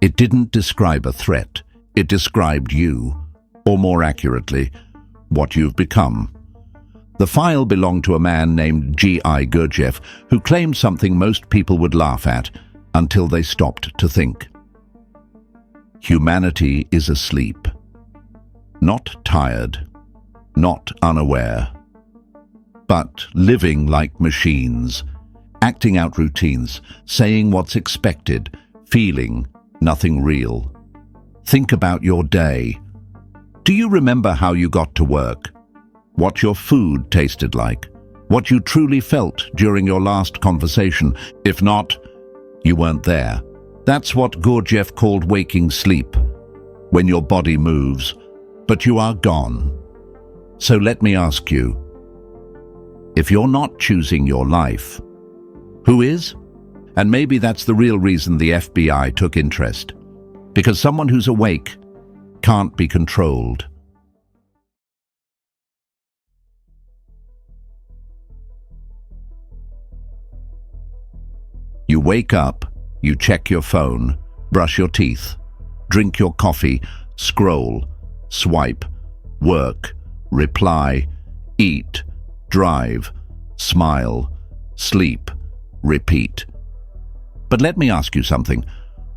It didn't describe a threat. It described you, or more accurately, what you've become. The file belonged to a man named George Gurdjieff, who claimed something most people would laugh at until they stopped to think. Humanity is asleep. Not tired, not unaware, but living like machines, acting out routines, saying what's expected, feeling nothing real. Think about your day. Do you remember how you got to work? What your food tasted like? What you truly felt during your last conversation? If not, you weren't there. That's what Gurdjieff called waking sleep, when your body moves, but you are gone. So let me ask you, if you're not choosing your life, who is? And maybe that's the real reason the FBI took interest. Because someone who's awake can't be controlled. You wake up, you check your phone, brush your teeth, drink your coffee, scroll, swipe, work, reply, eat, drive, smile, sleep, repeat. But let me ask you something.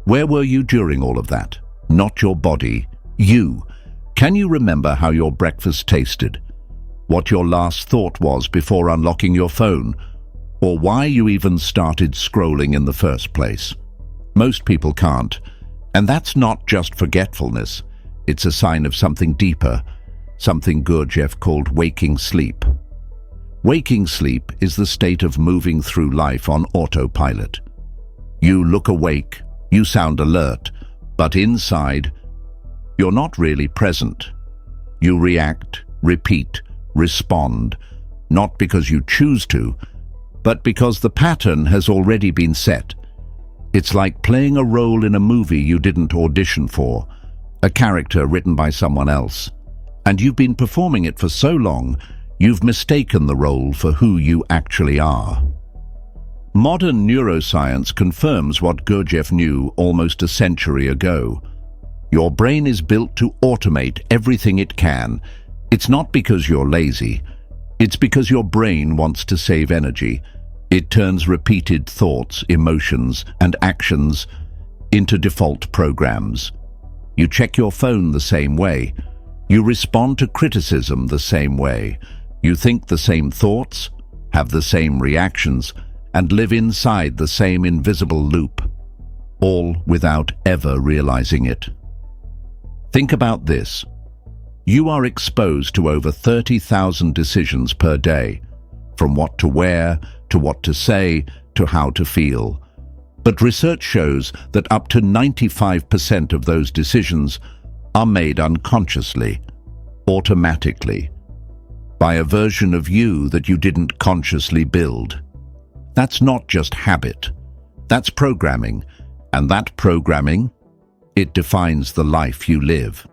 Where were you during all of that? Not your body, you. Can you remember how your breakfast tasted? What your last thought was before unlocking your phone? Or why you even started scrolling in the first place? Most people can't. And that's not just forgetfulness. It's a sign of something deeper, something Gurdjieff called waking sleep. Waking sleep is the state of moving through life on autopilot. You look awake, you sound alert, but inside, you're not really present. You react, repeat, respond, not because you choose to, but because the pattern has already been set. It's like playing a role in a movie you didn't audition for, a character written by someone else. And you've been performing it for so long, you've mistaken the role for who you actually are. Modern neuroscience confirms what Gurdjieff knew almost a century ago. Your brain is built to automate everything it can. It's not because you're lazy. It's because your brain wants to save energy. It turns repeated thoughts, emotions, and actions into default programs. You check your phone the same way. You respond to criticism the same way. You think the same thoughts, have the same reactions, and live inside the same invisible loop, all without ever realizing it. Think about this. You are exposed to over 30,000 decisions per day, from what to wear, to what to say, to how to feel. But research shows that up to 95% of those decisions are made unconsciously, automatically, by a version of you that you didn't consciously build. That's not just habit, that's programming, and that programming, it defines the life you live.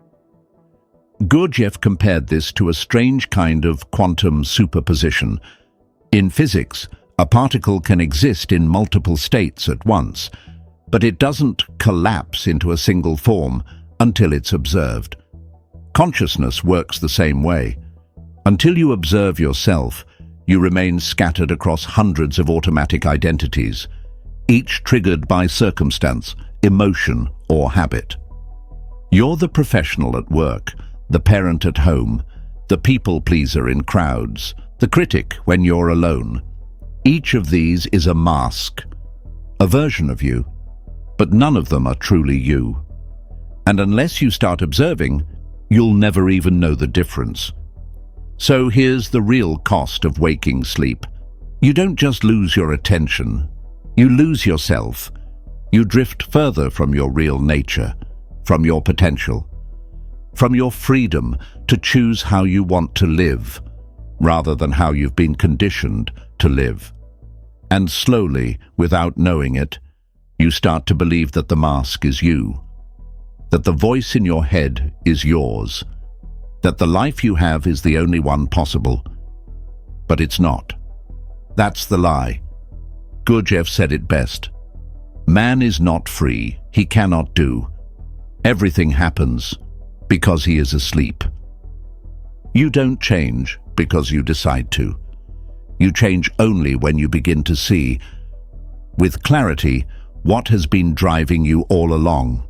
Gurdjieff compared this to a strange kind of quantum superposition. In physics, a particle can exist in multiple states at once, but it doesn't collapse into a single form until it's observed. Consciousness works the same way. Until you observe yourself, you remain scattered across hundreds of automatic identities, each triggered by circumstance, emotion, or habit. You're the professional at work, the parent at home, the people pleaser in crowds, the critic when you're alone. Each of these is a mask, a version of you, but none of them are truly you. And unless you start observing, you'll never even know the difference. So here's the real cost of waking sleep. You don't just lose your attention, you lose yourself. You drift further from your real nature, from your potential, from your freedom to choose how you want to live, rather than how you've been conditioned to live. And slowly, without knowing it, you start to believe that the mask is you, that the voice in your head is yours, that the life you have is the only one possible. But it's not. That's the lie. Gurdjieff said it best. Man is not free. He cannot do. Everything happens because he is asleep. You don't change because you decide to. You change only when you begin to see, with clarity, what has been driving you all along.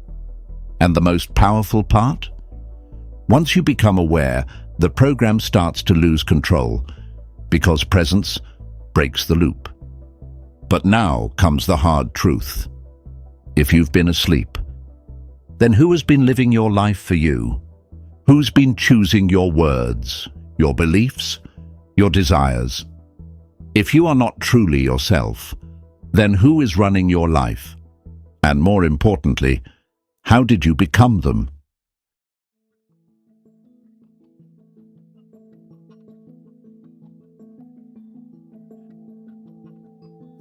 And the most powerful part? Once you become aware, the program starts to lose control, because presence breaks the loop. But now comes the hard truth. If you've been asleep, then who has been living your life for you? Who's been choosing your words, your beliefs, your desires? If you are not truly yourself, then who is running your life? And more importantly, how did you become them?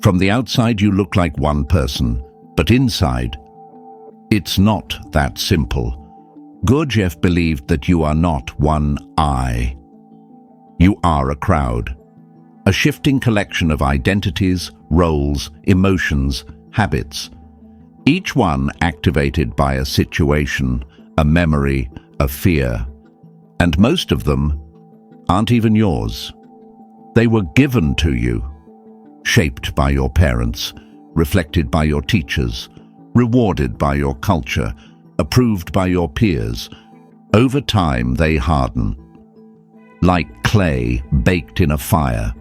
From the outside you look like one person, but inside, it's not that simple. Gurdjieff believed that you are not one I. You are a crowd, a shifting collection of identities, roles, emotions, habits, each one activated by a situation, a memory, a fear, and most of them aren't even yours. They were given to you, shaped by your parents, reflected by your teachers, rewarded by your culture, approved by your peers. Over time, they harden, like clay baked in a fire.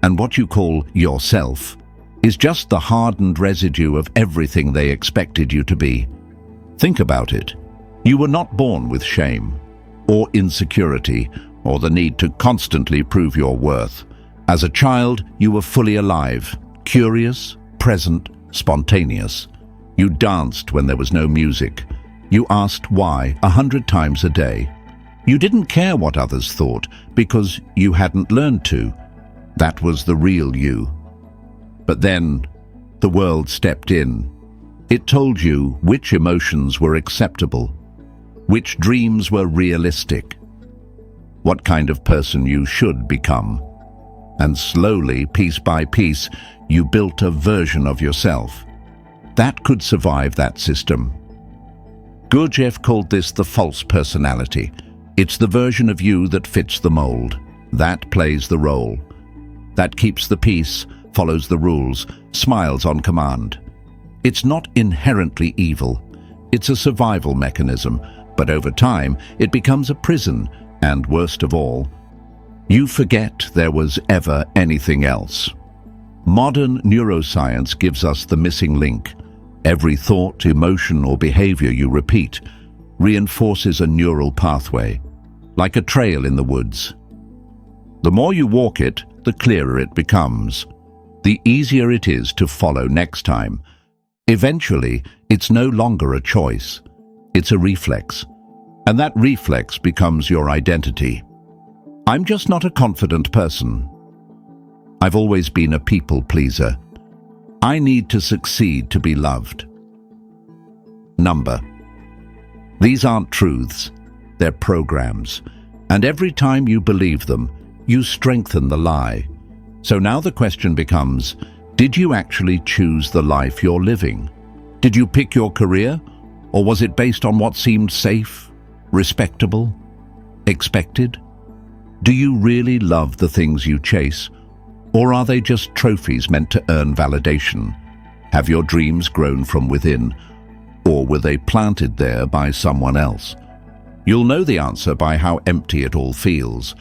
And what you call yourself is just the hardened residue of everything they expected you to be. Think about it. You were not born with shame, or insecurity, or the need to constantly prove your worth. As a child, you were fully alive, curious, present, spontaneous. You danced when there was no music. You asked why 100 times a day. You didn't care what others thought because you hadn't learned to. That was the real you. But then the world stepped in. It told you which emotions were acceptable, which dreams were realistic, what kind of person you should become. And slowly, piece by piece, you built a version of yourself that could survive that system. Gurdjieff called this the false personality. It's the version of you that fits the mold, that plays the role, that keeps the peace, follows the rules, smiles on command. It's not inherently evil. It's a survival mechanism, but over time it becomes a prison, and worst of all, you forget there was ever anything else. Modern neuroscience gives us the missing link. Every thought, emotion, or behavior you repeat reinforces a neural pathway, like a trail in the woods. The more you walk it, the clearer it becomes. The easier it is to follow next time. Eventually, it's no longer a choice. It's a reflex. And that reflex becomes your identity. I'm just not a confident person. I've always been a people pleaser. I need to succeed to be loved. Number. These aren't truths, they're programs. And every time you believe them, you strengthen the lie. So now the question becomes, did you actually choose the life you're living? Did you pick your career? Or was it based on what seemed safe, respectable, expected? Do you really love the things you chase? Or are they just trophies meant to earn validation? Have your dreams grown from within? Or were they planted there by someone else? You'll know the answer by how empty it all feels,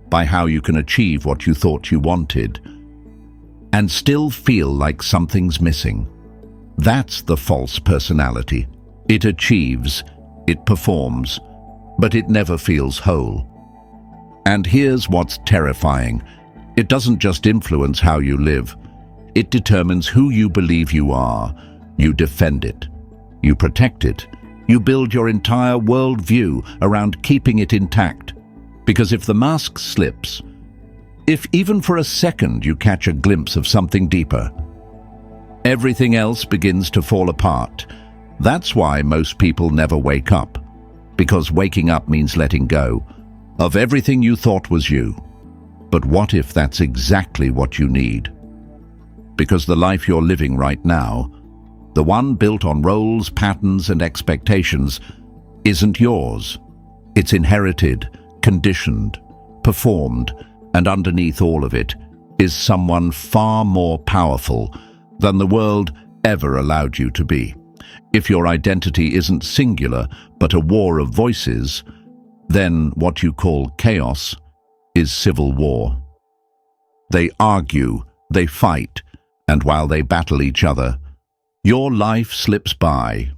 by how you can achieve what you thought you wanted, and still feel like something's missing. That's the false personality. It achieves, it performs, but it never feels whole. And here's what's terrifying. It doesn't just influence how you live. It determines who you believe you are. You defend it. You protect it. You build your entire worldview around keeping it intact. Because if the mask slips, if even for a second you catch a glimpse of something deeper, everything else begins to fall apart. That's why most people never wake up. Because waking up means letting go of everything you thought was you. But what if that's exactly what you need? Because the life you're living right now, the one built on roles, patterns, and expectations, isn't yours. It's inherited, conditioned, performed, and underneath all of it is someone far more powerful than the world ever allowed you to be. If your identity isn't singular, but a war of voices, then what you call chaos is civil war. They argue, they fight, and while they battle each other, your life slips by.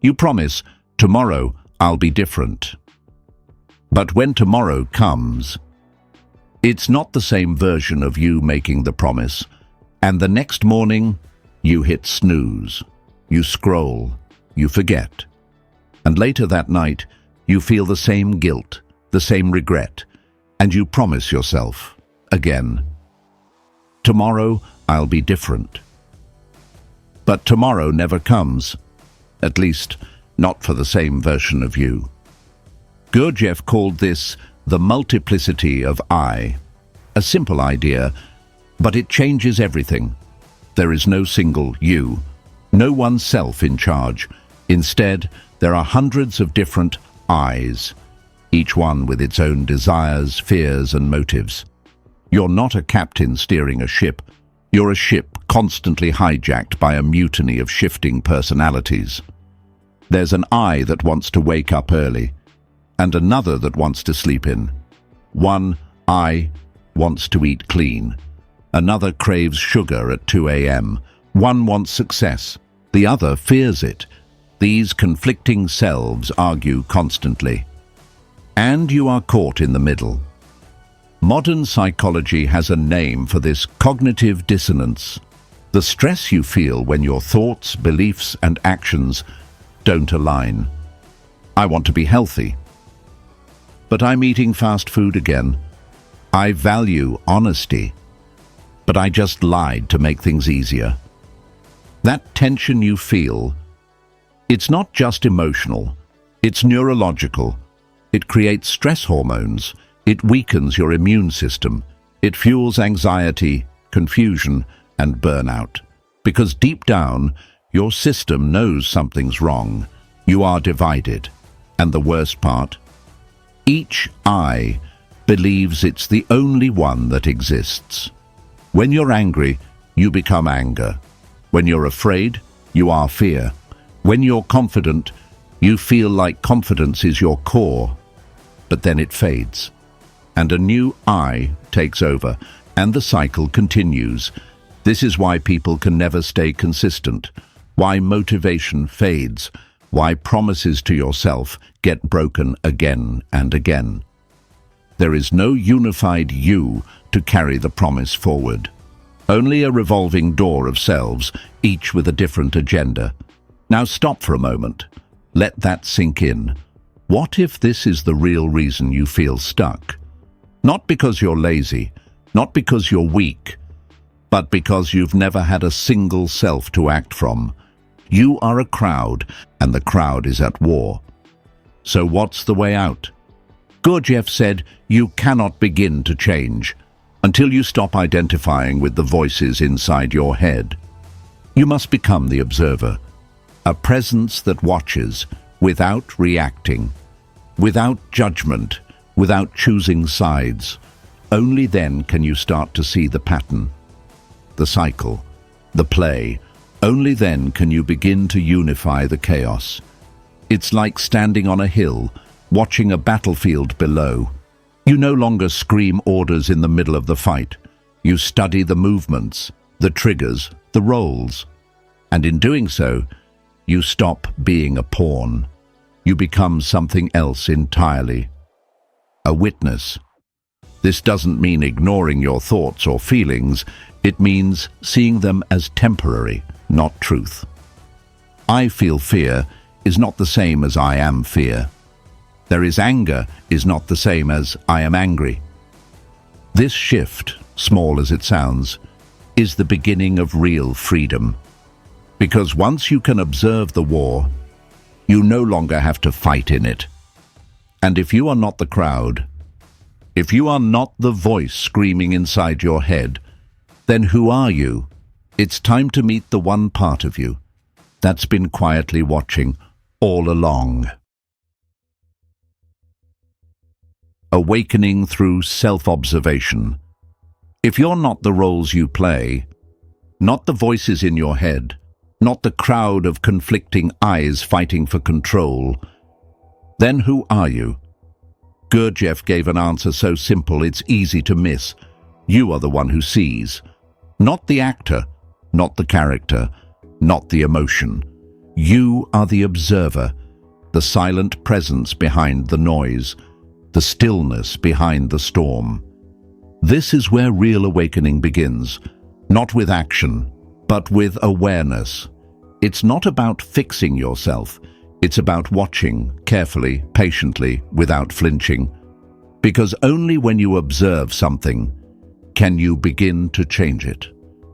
You promise, tomorrow I'll be different. But when tomorrow comes, it's not the same version of you making the promise, and the next morning you hit snooze, you scroll, you forget. And later that night, you feel the same guilt, the same regret, and you promise yourself, again, tomorrow I'll be different. But tomorrow never comes, at least not for the same version of you. Gurdjieff called this the multiplicity of I, a simple idea, but it changes everything. There is no single you, no one self in charge. Instead, there are hundreds of different I's, each one with its own desires, fears, and motives. You're not a captain steering a ship. You're a ship constantly hijacked by a mutiny of shifting personalities. There's an I that wants to wake up early, and another that wants to sleep in. One I wants to eat clean. Another craves sugar at 2 a.m. One wants success. The other fears it. These conflicting selves argue constantly. And you are caught in the middle. Modern psychology has a name for this cognitive dissonance. The stress you feel when your thoughts, beliefs, and actions don't align. I want to be healthy, but I'm eating fast food again. I value honesty, but I just lied to make things easier. That tension you feel, it's not just emotional, it's neurological. It creates stress hormones, it weakens your immune system, it fuels anxiety, confusion, and burnout. Because deep down, your system knows something's wrong. You are divided. And the worst part? Each I believes it's the only one that exists. When you're angry, you become anger. When you're afraid, you are fear. When you're confident, you feel like confidence is your core. But then it fades, and a new I takes over, and the cycle continues. This is why people can never stay consistent, why motivation fades, why promises to yourself get broken again and again. There is no unified you to carry the promise forward. Only a revolving door of selves, each with a different agenda. Now stop for a moment. Let that sink in. What if this is the real reason you feel stuck? Not because you're lazy, not because you're weak, but because you've never had a single self to act from. You are a crowd, and the crowd is at war. So what's the way out? Gurdjieff said, you cannot begin to change until you stop identifying with the voices inside your head. You must become the observer, a presence that watches without reacting, without judgment, without choosing sides. Only then can you start to see the pattern, the cycle, the play. Only then can you begin to unify the chaos. It's like standing on a hill, watching a battlefield below. You no longer scream orders in the middle of the fight. You study the movements, the triggers, the roles. And in doing so, you stop being a pawn. You become something else entirely. A witness. This doesn't mean ignoring your thoughts or feelings. It means seeing them as temporary, not truth. I feel fear is not the same as I am fear. There is anger is not the same as I am angry. This shift, small as it sounds, is the beginning of real freedom. Because once you can observe the war, you no longer have to fight in it. And if you are not the crowd, if you are not the voice screaming inside your head, then who are you? It's time to meet the one part of you that's been quietly watching all along. Awakening through self-observation. If you're not the roles you play, not the voices in your head, not the crowd of conflicting eyes fighting for control, then who are you? Gurdjieff gave an answer so simple it's easy to miss. You are the one who sees. Not the actor, not the character, not the emotion. You are the observer, the silent presence behind the noise, the stillness behind the storm. This is where real awakening begins, not with action, but with awareness. It's not about fixing yourself. It's about watching carefully, patiently, without flinching. Because only when you observe something can you begin to change it.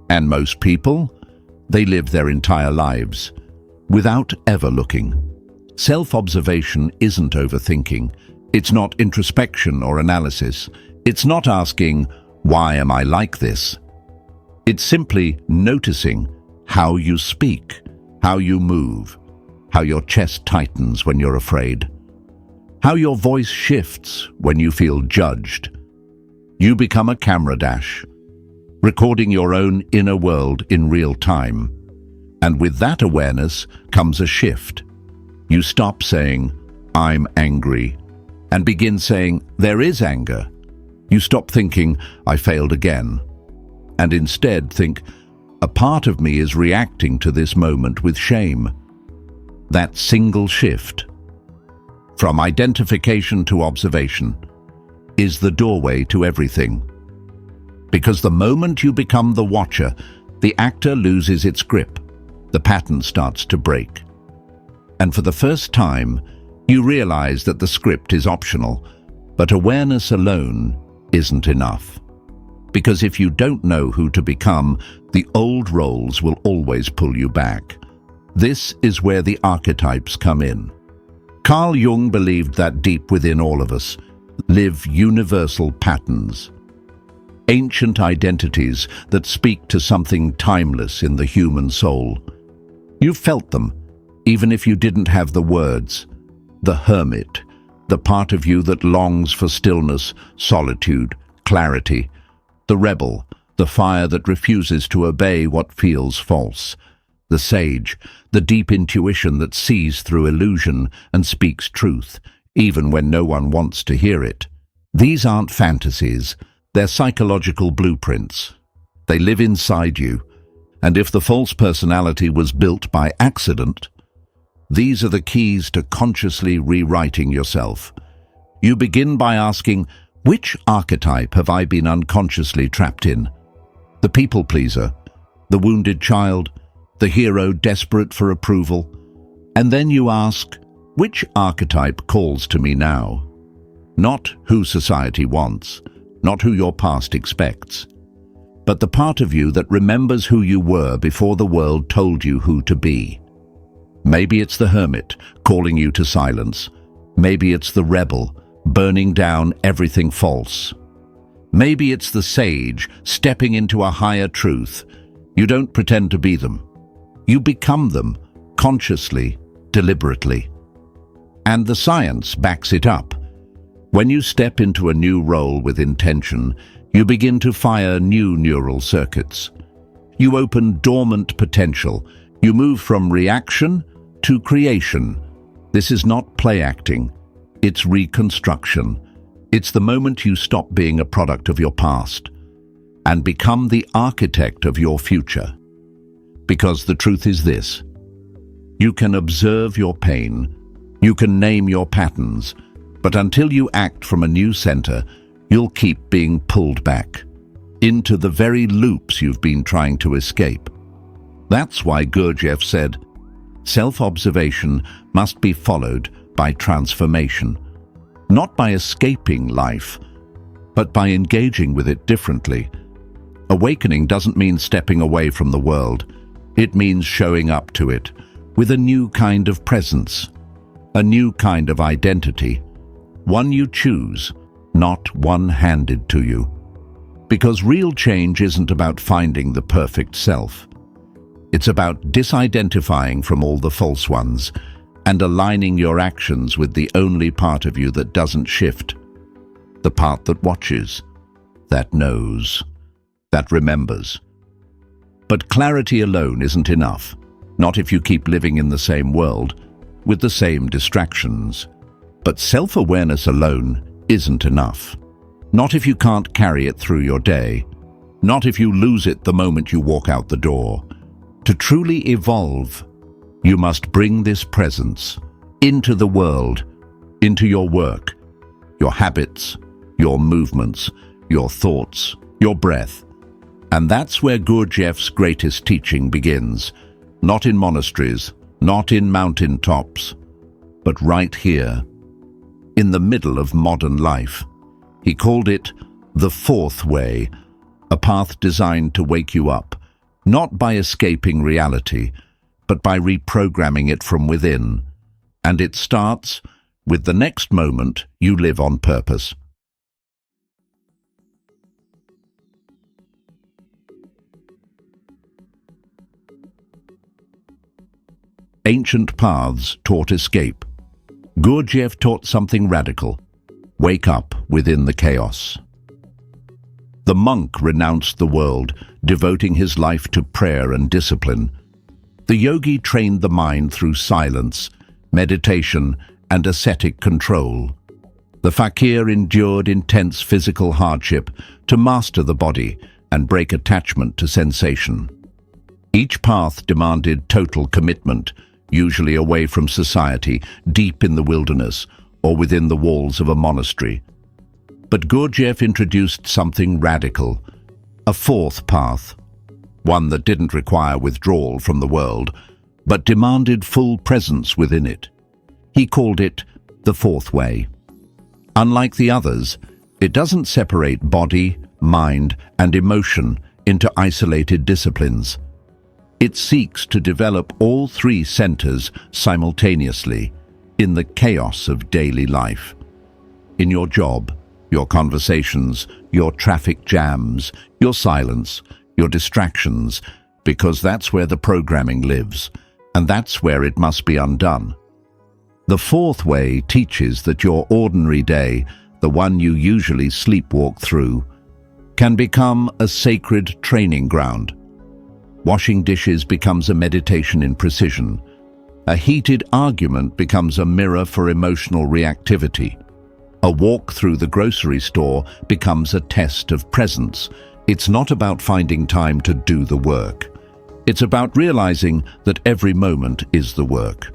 And most people, they live their entire lives without ever looking. Self-observation isn't overthinking. It's not introspection or analysis. It's not asking, why am I like this? It's simply noticing how you speak, how you move, how your chest tightens when you're afraid, how your voice shifts when you feel judged. You become a camera dash, recording your own inner world in real time. And with that awareness comes a shift. You stop saying, I'm angry, and begin saying, there is anger. You stop thinking, I failed again, and instead think, a part of me is reacting to this moment with shame. That single shift, from identification to observation, is the doorway to everything. Because the moment you become the watcher, the actor loses its grip, the pattern starts to break. And for the first time, you realize that the script is optional, but awareness alone isn't enough. Because if you don't know who to become, the old roles will always pull you back. This is where the archetypes come in. Carl Jung believed that deep within all of us live universal patterns, ancient identities that speak to something timeless in the human soul. You felt them, even if you didn't have the words. The hermit, the part of you that longs for stillness, solitude, clarity. The rebel, the fire that refuses to obey what feels false. The sage, the deep intuition that sees through illusion and speaks truth, even when no one wants to hear it. These aren't fantasies, they're psychological blueprints. They live inside you, and if the false personality was built by accident, these are the keys to consciously rewriting yourself. You begin by asking, which archetype have I been unconsciously trapped in? The people pleaser, the wounded child, the hero desperate for approval. And then you ask, which archetype calls to me now? Not who society wants, not who your past expects, but the part of you that remembers who you were before the world told you who to be. Maybe it's the hermit calling you to silence. Maybe it's the rebel burning down everything false. Maybe it's the sage stepping into a higher truth. You don't pretend to be them. You become them, consciously, deliberately. And the science backs it up. When you step into a new role with intention, you begin to fire new neural circuits. You open dormant potential. You move from reaction to creation. This is not play acting. It's reconstruction. It's the moment you stop being a product of your past and become the architect of your future. Because the truth is this: you can observe your pain, you can name your patterns, but until you act from a new center, you'll keep being pulled back into the very loops you've been trying to escape. That's why Gurdjieff said, self-observation must be followed by transformation, not by escaping life, but by engaging with it differently. Awakening doesn't mean stepping away from the world. It means showing up to it with a new kind of presence, a new kind of identity, one you choose, not one handed to you. Because real change isn't about finding the perfect self. It's about disidentifying from all the false ones and aligning your actions with the only part of you that doesn't shift. The part that watches, that knows, that remembers. But clarity alone isn't enough, not if you keep living in the same world, with the same distractions. But self-awareness alone isn't enough. Not if you can't carry it through your day. Not if you lose it the moment you walk out the door. To truly evolve, you must bring this presence into the world, into your work, your habits, your movements, your thoughts, your breath. And that's where Gurdjieff's greatest teaching begins. Not in monasteries, not in mountain tops, but right here, in the middle of modern life. He called it the fourth way, a path designed to wake you up, not by escaping reality, but by reprogramming it from within. And it starts with the next moment you live on purpose. Ancient paths taught escape. Gurdjieff taught something radical. Wake up within the chaos. The monk renounced the world, devoting his life to prayer and discipline. The yogi trained the mind through silence, meditation, and ascetic control. The fakir endured intense physical hardship to master the body and break attachment to sensation. Each path demanded total commitment, usually away from society, deep in the wilderness, or within the walls of a monastery. But Gurdjieff introduced something radical, a fourth path, one that didn't require withdrawal from the world, but demanded full presence within it. He called it the fourth way. Unlike the others, it doesn't separate body, mind, and emotion into isolated disciplines. It seeks to develop all three centers simultaneously in the chaos of daily life. In your job, your conversations, your traffic jams, your silence, your distractions, because that's where the programming lives, and that's where it must be undone. The fourth way teaches that your ordinary day, the one you usually sleepwalk through, can become a sacred training ground. Washing dishes becomes a meditation in precision. A heated argument becomes a mirror for emotional reactivity. A walk through the grocery store becomes a test of presence. It's not about finding time to do the work. It's about realizing that every moment is the work.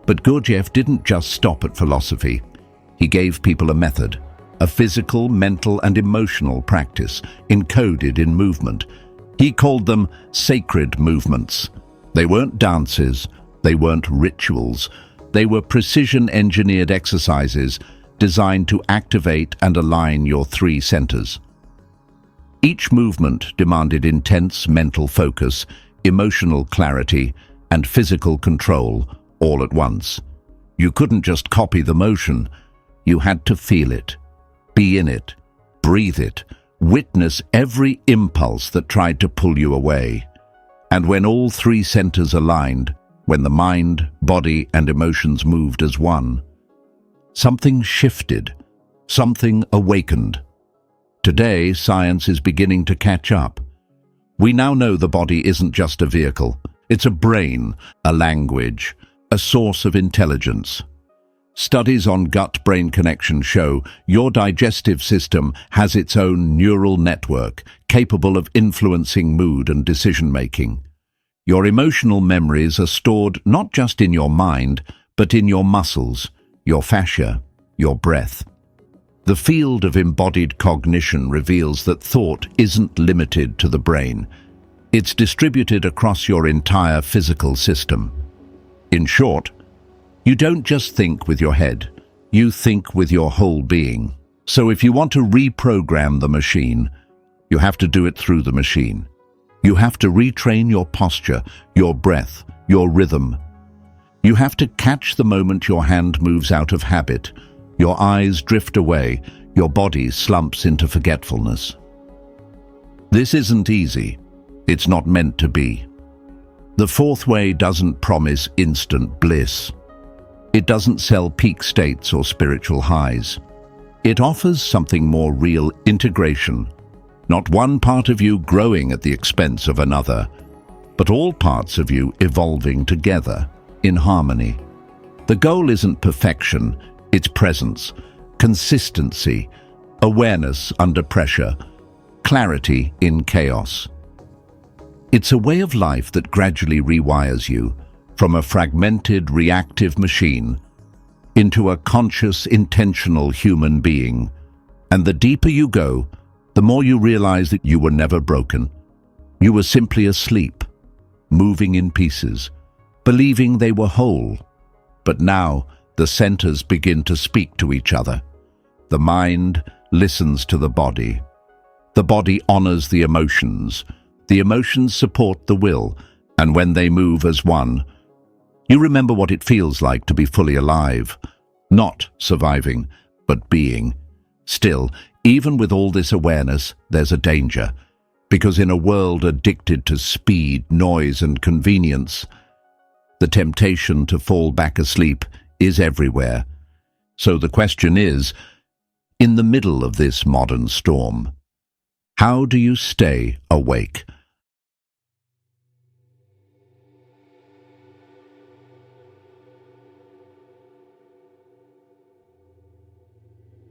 But Gurdjieff didn't just stop at philosophy. He gave people a method, a physical, mental, and emotional practice encoded in movement. He called them sacred movements. They weren't dances, they weren't rituals. They were precision-engineered exercises designed to activate and align your three centers. Each movement demanded intense mental focus, emotional clarity, and physical control all at once. You couldn't just copy the motion. You had to feel it, be in it, breathe it, witness every impulse that tried to pull you away. And when all three centers aligned, when the mind, body, and emotions moved as one, something shifted, something awakened. Today, science is beginning to catch up. We now know the body isn't just a vehicle. It's a brain, a language, a source of intelligence. Studies on gut-brain connection show your digestive system has its own neural network capable of influencing mood and decision-making. Your emotional memories are stored not just in your mind, but in your muscles, your fascia, your breath. The field of embodied cognition reveals that thought isn't limited to the brain. It's distributed across your entire physical system. In short, you don't just think with your head, you think with your whole being. So if you want to reprogram the machine, you have to do it through the machine. You have to retrain your posture, your breath, your rhythm. You have to catch the moment your hand moves out of habit, Your eyes drift away, your body slumps into forgetfulness. This isn't easy. It's not meant to be. The fourth way doesn't promise instant bliss. It doesn't sell peak states or spiritual highs. It offers something more real: integration. Not one part of you growing at the expense of another, but all parts of you evolving together, in harmony. The goal isn't perfection, it's presence, consistency, awareness under pressure, clarity in chaos. It's a way of life that gradually rewires you from a fragmented, reactive machine into a conscious, intentional human being. And the deeper you go, the more you realize that you were never broken. You were simply asleep, moving in pieces, believing they were whole. But now the centers begin to speak to each other. The mind listens to the body. The body honors the emotions support the will, and when they move as one, you remember what it feels like to be fully alive, not surviving, but being. Still, even with all this awareness, there's a danger, because in a world addicted to speed, noise, and convenience, the temptation to fall back asleep is everywhere. So the question is, in the middle of this modern storm, how do you stay awake?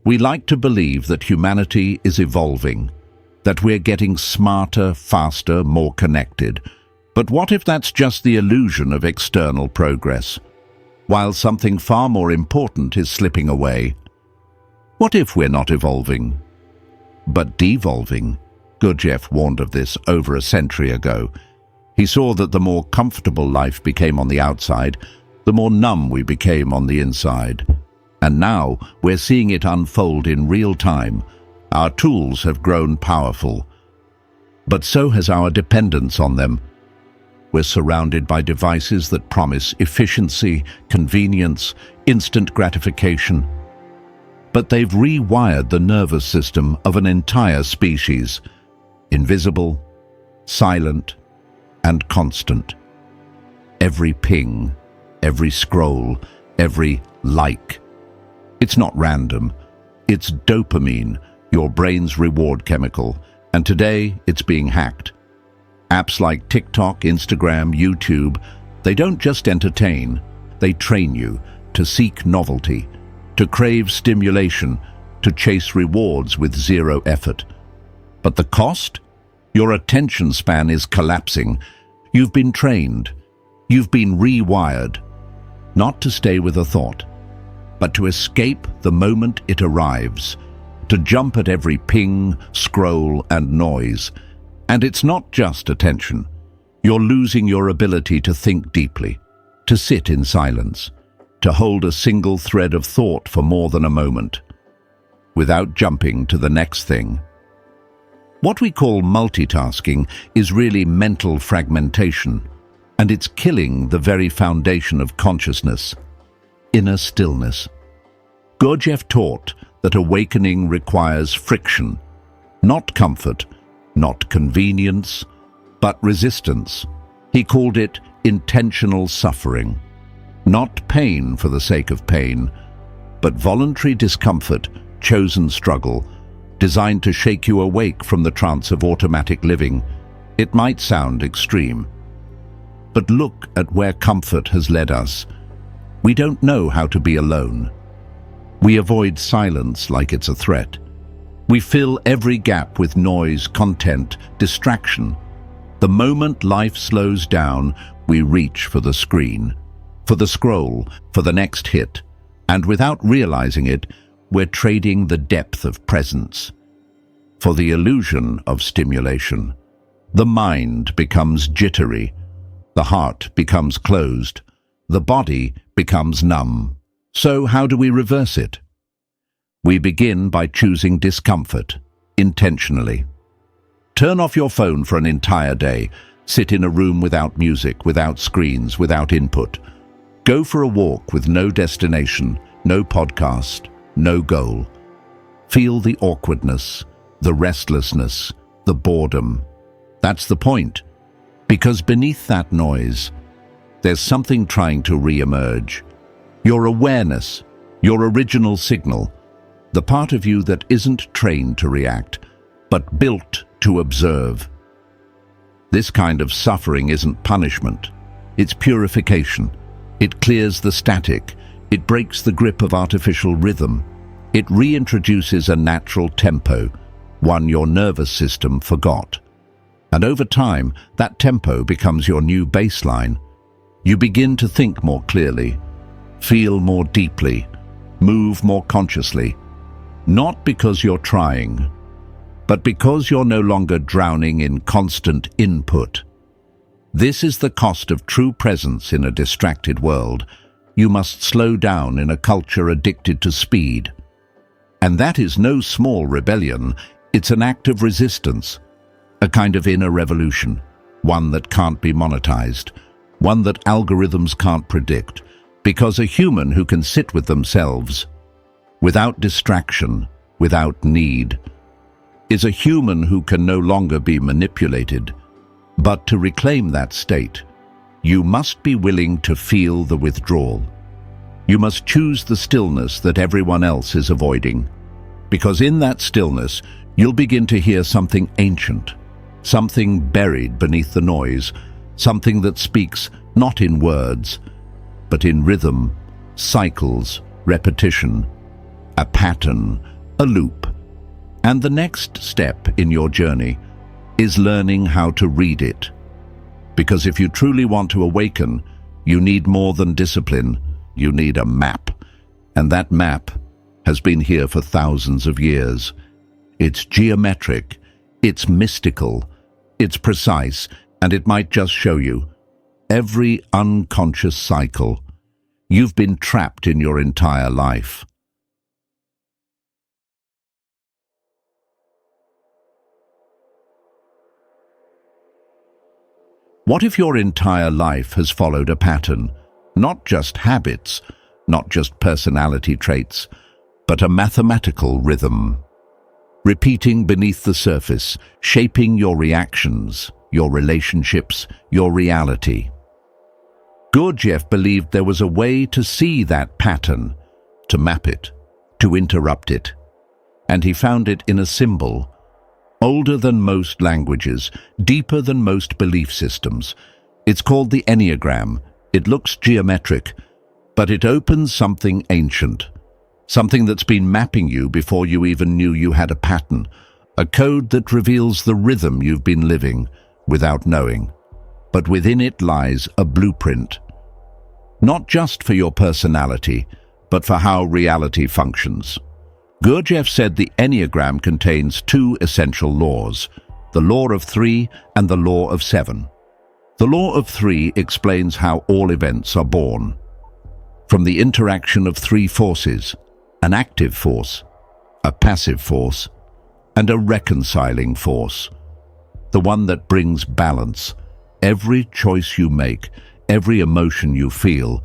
We like to believe that humanity is evolving, that we're getting smarter, faster, more connected. But what if that's just the illusion of external progress, while something far more important is slipping away? What if we're not evolving, but devolving? Gurdjieff warned of this over a century ago. He saw that the more comfortable life became on the outside, the more numb we became on the inside. And now we're seeing it unfold in real time. Our tools have grown powerful, but so has our dependence on them. We're surrounded by devices that promise efficiency, convenience, instant gratification. But they've rewired the nervous system of an entire species, invisible, silent, and constant. Every ping, every scroll, every like. It's not random. It's dopamine, your brain's reward chemical, and today it's being hacked. Apps like TikTok, Instagram, YouTube, they don't just entertain, they train you to seek novelty, to crave stimulation, to chase rewards with zero effort. But the cost? Your attention span is collapsing. You've been trained. You've been rewired, not to stay with a thought, but to escape the moment it arrives, to jump at every ping, scroll, and noise. And it's not just attention. You're losing your ability to think deeply, to sit in silence, to hold a single thread of thought for more than a moment, without jumping to the next thing. What we call multitasking is really mental fragmentation, and it's killing the very foundation of consciousness. Inner stillness. Gurdjieff taught that awakening requires friction, not comfort, not convenience, but resistance. He called it intentional suffering, not pain for the sake of pain, but voluntary discomfort, chosen struggle, designed to shake you awake from the trance of automatic living. It might sound extreme, but look at where comfort has led us. We don't know how to be alone. We avoid silence like it's a threat. We fill every gap with noise, content, distraction. The moment life slows down, we reach for the screen, for the scroll, for the next hit. And without realizing it, we're trading the depth of presence for the illusion of stimulation. The mind becomes jittery. The heart becomes closed. The body becomes numb. So how do we reverse it? We begin by choosing discomfort, intentionally. Turn off your phone for an entire day. Sit in a room without music, without screens, without input. Go for a walk with no destination, no podcast, no goal. Feel the awkwardness, the restlessness, the boredom. That's the point, because beneath that noise, there's something trying to re-emerge. Your awareness, your original signal, the part of you that isn't trained to react, but built to observe. This kind of suffering isn't punishment. It's purification. It clears the static. It breaks the grip of artificial rhythm. It reintroduces a natural tempo, one your nervous system forgot. And over time, that tempo becomes your new baseline. You begin to think more clearly, feel more deeply, move more consciously. Not because you're trying, but because you're no longer drowning in constant input. This is the cost of true presence in a distracted world. You must slow down in a culture addicted to speed. And that is no small rebellion. It's an act of resistance, a kind of inner revolution, one that can't be monetized, one that algorithms can't predict, because a human who can sit with themselves, without distraction, without need, is a human who can no longer be manipulated. But to reclaim that state, you must be willing to feel the withdrawal. You must choose the stillness that everyone else is avoiding, because in that stillness, you'll begin to hear something ancient, something buried beneath the noise, something that speaks not in words, but in rhythm, cycles, repetition, a pattern, a loop. And the next step in your journey is learning how to read it. Because if you truly want to awaken, you need more than discipline. You need a map. And that map has been here for thousands of years. It's geometric, it's mystical, it's precise, and it might just show you every unconscious cycle you've been trapped in your entire life. What if your entire life has followed a pattern, not just habits, not just personality traits, but a mathematical rhythm, repeating beneath the surface, shaping your reactions, your relationships, your reality? Gurdjieff believed there was a way to see that pattern, to map it, to interrupt it. And he found it in a symbol, older than most languages, deeper than most belief systems. It's called the Enneagram. It looks geometric, but it opens something ancient, something that's been mapping you before you even knew you had a pattern, a code that reveals the rhythm you've been living without knowing. But within it lies a blueprint, not just for your personality, but for how reality functions. Gurdjieff said the Enneagram contains two essential laws, the law of 3 and the law of 7. The law of 3 explains how all events are born, from the interaction of 3 forces, an active force, a passive force, and a reconciling force, the one that brings balance. Every choice you make, every emotion you feel,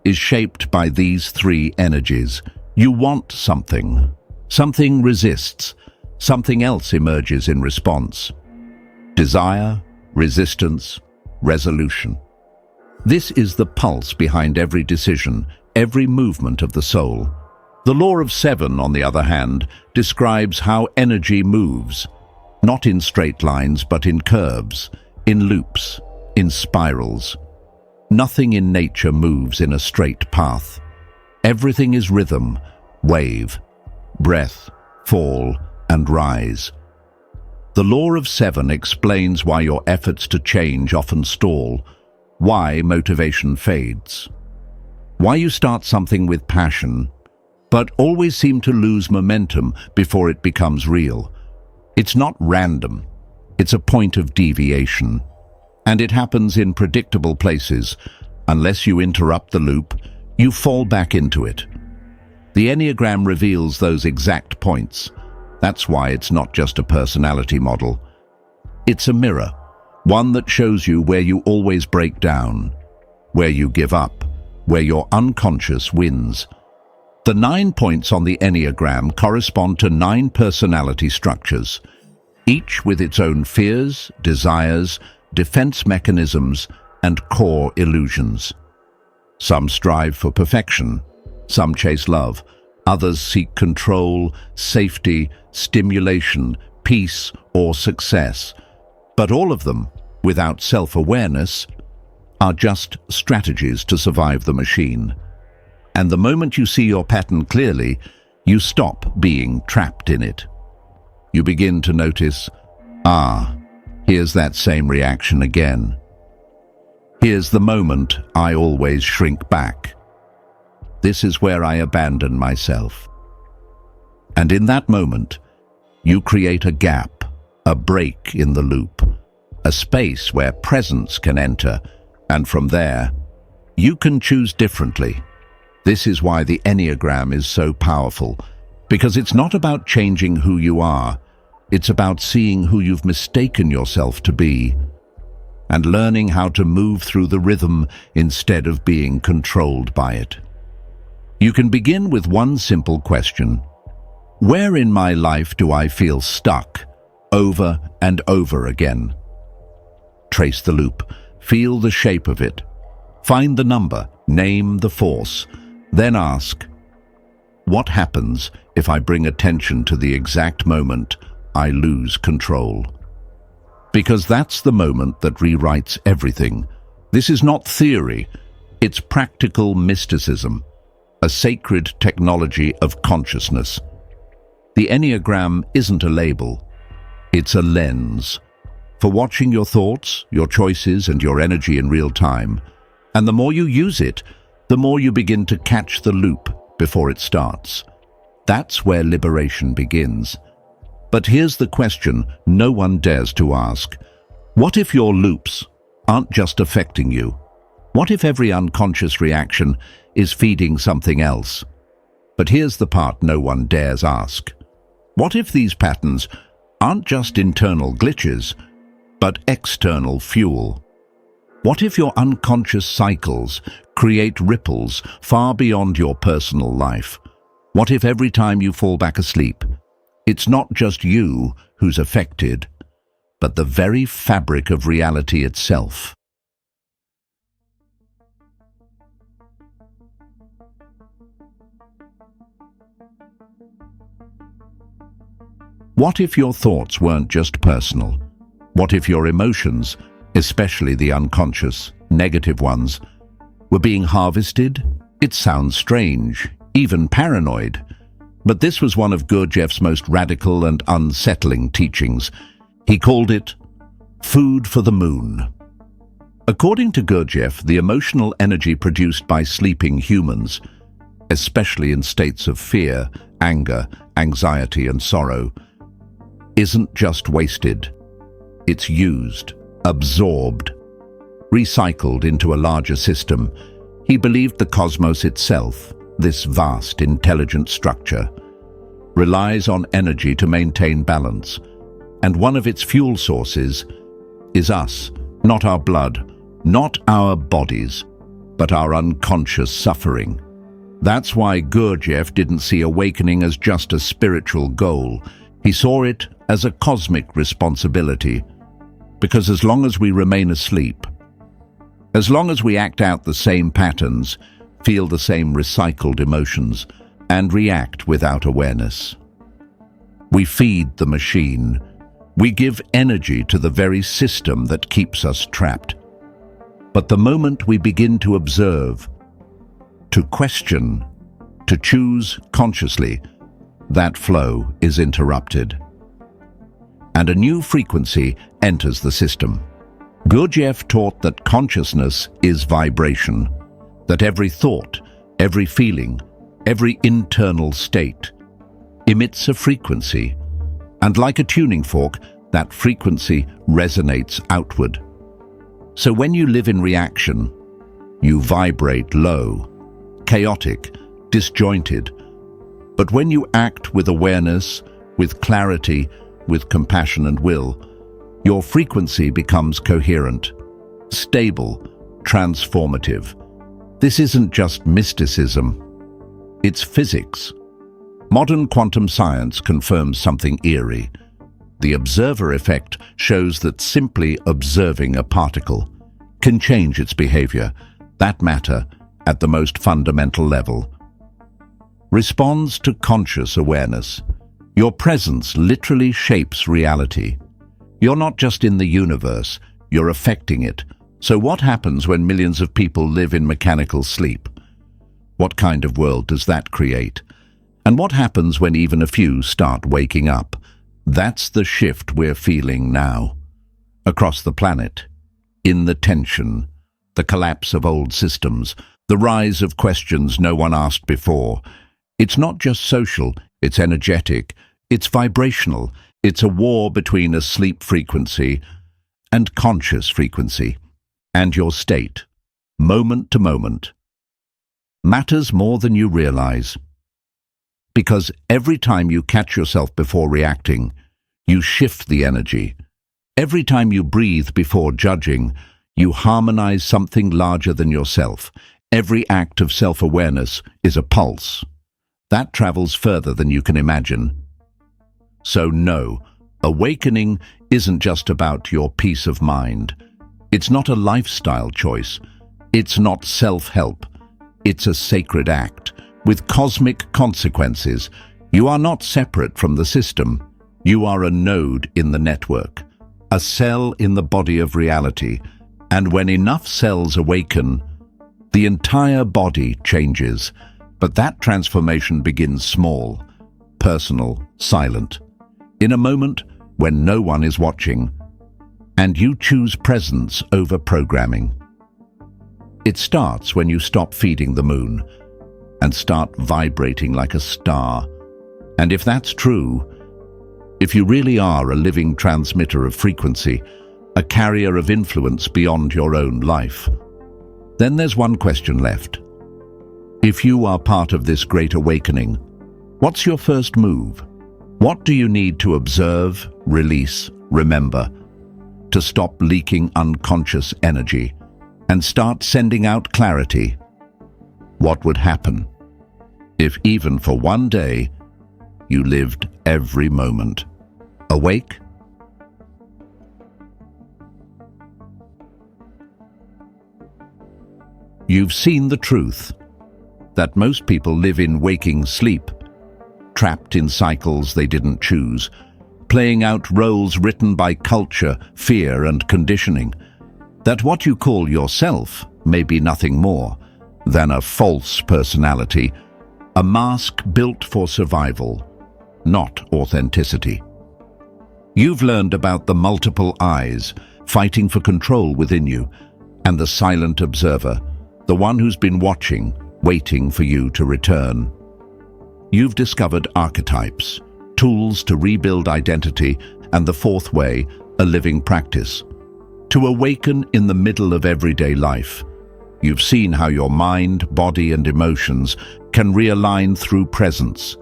is shaped by these 3 energies. You want something. Something resists. Something else emerges in response. Desire, resistance, resolution. This is the pulse behind every decision, every movement of the soul. The law of 7, on the other hand, describes how energy moves, not in straight lines, but in curves, in loops, in spirals. Nothing in nature moves in a straight path. Everything is rhythm, wave, breath, fall, and rise. The law of 7 explains why your efforts to change often stall, why motivation fades, why you start something with passion, but always seem to lose momentum before it becomes real. It's not random. It's a point of deviation. And it happens in predictable places. Unless you interrupt the loop, you fall back into it. The Enneagram reveals those exact points. That's why it's not just a personality model. It's a mirror, one that shows you where you always break down, where you give up, where your unconscious wins. The 9 points on the Enneagram correspond to 9 personality structures, each with its own fears, desires, defense mechanisms, and core illusions. Some strive for perfection, some chase love, others seek control, safety, stimulation, peace, or success. But all of them, without self-awareness, are just strategies to survive the machine. And the moment you see your pattern clearly, you stop being trapped in it. You begin to notice, here's that same reaction again. Here's the moment I always shrink back. This is where I abandon myself. And in that moment, you create a gap, a break in the loop, a space where presence can enter, and from there, you can choose differently. This is why the Enneagram is so powerful, because it's not about changing who you are, it's about seeing who you've mistaken yourself to be, and learning how to move through the rhythm instead of being controlled by it. You can begin with one simple question. Where in my life do I feel stuck, over and over again? Trace the loop, feel the shape of it, find the number, name the force, then ask, what happens if I bring attention to the exact moment I lose control? Because that's the moment that rewrites everything. This is not theory, it's practical mysticism, a sacred technology of consciousness. The Enneagram isn't a label, it's a lens for watching your thoughts, your choices, and your energy in real time. And the more you use it, the more you begin to catch the loop before it starts. That's where liberation begins. But here's the question no one dares to ask. What if your loops aren't just affecting you? What if every unconscious reaction is feeding something else? But here's the part no one dares ask. What if these patterns aren't just internal glitches, but external fuel? What if your unconscious cycles create ripples far beyond your personal life? What if every time you fall back asleep, it's not just you who's affected, but the very fabric of reality itself? What if your thoughts weren't just personal? What if your emotions, especially the unconscious, negative ones, were being harvested? It sounds strange, even paranoid. But this was one of Gurdjieff's most radical and unsettling teachings. He called it food for the moon. According to Gurdjieff, the emotional energy produced by sleeping humans, especially in states of fear, anger, anxiety, and sorrow, isn't just wasted. It's used, absorbed, recycled into a larger system. He believed the cosmos itself, this vast, intelligent structure, relies on energy to maintain balance, and one of its fuel sources is us, not our blood, not our bodies, but our unconscious suffering. That's why Gurdjieff didn't see awakening as just a spiritual goal. He saw it as a cosmic responsibility, because as long as we remain asleep, as long as we act out the same patterns, feel the same recycled emotions, and react without awareness, we feed the machine. We give energy to the very system that keeps us trapped. But the moment we begin to observe, to question, to choose consciously, that flow is interrupted, and a new frequency enters the system. Gurdjieff taught that consciousness is vibration, that every thought, every feeling, every internal state emits a frequency, and like a tuning fork, that frequency resonates outward. So when you live in reaction, you vibrate low, chaotic, disjointed. But when you act with awareness, with clarity, with compassion and will, your frequency becomes coherent, stable, transformative. This isn't just mysticism. It's physics. Modern quantum science confirms something eerie. The observer effect shows that simply observing a particle can change its behavior, that matter, at the most fundamental level. Responds to conscious awareness. Your presence literally shapes reality. You're not just in the universe, you're affecting it. So what happens when millions of people live in mechanical sleep? What kind of world does that create? And what happens when even a few start waking up? That's the shift we're feeling now. Across the planet. In the tension, the collapse of old systems, the rise of questions no one asked before. It's not just social, it's energetic, it's vibrational. It's a war between a sleep frequency and conscious frequency. And your state, moment to moment, matters more than you realize. Because every time you catch yourself before reacting, you shift the energy. Every time you breathe before judging, you harmonize something larger than yourself. Every act of self-awareness is a pulse. That travels further than you can imagine. So no, awakening isn't just about your peace of mind. It's not a lifestyle choice. It's not self-help. It's a sacred act with cosmic consequences. You are not separate from the system. You are a node in the network, a cell in the body of reality. And when enough cells awaken, the entire body changes. But that transformation begins small, personal, silent, in a moment when no one is watching, and you choose presence over programming. It starts when you stop feeding the moon and start vibrating like a star. And if that's true, if you really are a living transmitter of frequency, a carrier of influence beyond your own life, then there's one question left. If you are part of this great awakening, what's your first move? What do you need to observe, release, remember, to stop leaking unconscious energy and start sending out clarity? What would happen if even for one day you lived every moment awake? You've seen the truth, that most people live in waking sleep, trapped in cycles they didn't choose, playing out roles written by culture, fear, and conditioning. That what you call yourself may be nothing more than a false personality, a mask built for survival, not authenticity. You've learned about the multiple eyes fighting for control within you, and the silent observer, the one who's been watching, waiting for you to return. You've discovered archetypes, tools to rebuild identity, and the fourth way, a living practice. To awaken in the middle of everyday life. You've seen how your mind, body, and emotions can realign through presence.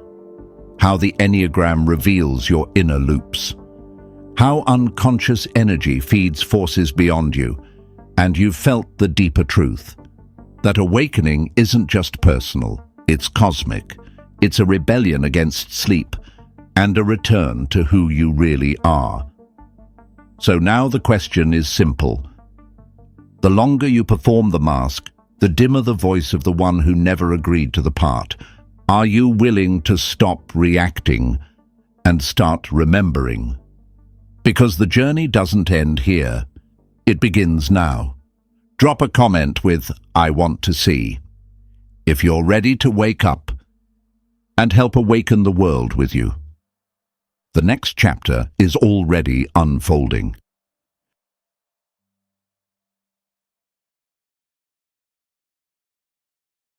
How the Enneagram reveals your inner loops. How unconscious energy feeds forces beyond you. And you've felt the deeper truth. That awakening isn't just personal, it's cosmic. It's a rebellion against sleep and a return to who you really are. So now the question is simple. The longer you perform the mask, the dimmer the voice of the one who never agreed to the part. Are you willing to stop reacting and start remembering? Because the journey doesn't end here. It begins now. Drop a comment with, "I want to see," if you're ready to wake up and help awaken the world with you. The next chapter is already unfolding.